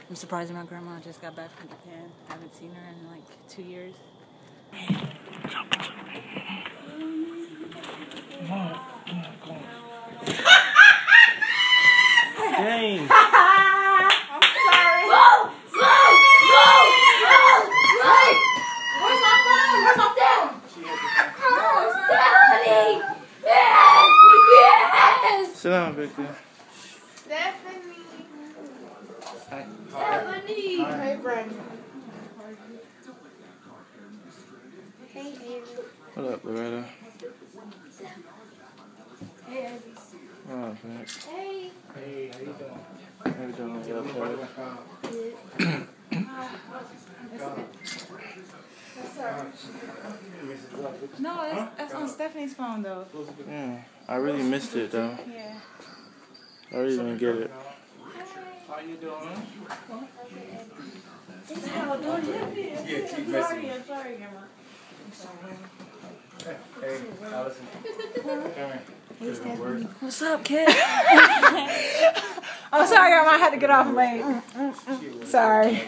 I'm surprised my grandma just got back from Japan. I haven't seen her in like 2 years. Dang. I'm sorry. Where's my phone? Where's my phone? Stephanie! Yes! Sit down, Victor. Stephanie. Stephanie! Hey, Brandon. Hey, Avery. What up, Loretta? Hey, Avery. What up, Vic? Hey. Hey, how you doing? How you doing, little buddy? No, that's on Stephanie's phone, though. Yeah, I really missed it, though. Yeah. I really didn't get it. How you doing? Yeah, keep messing. I'm sorry, Grandma. Hey, Allison. Come here. What's up, kid? I'm sorry, Grandma. I had to get off late. Sorry.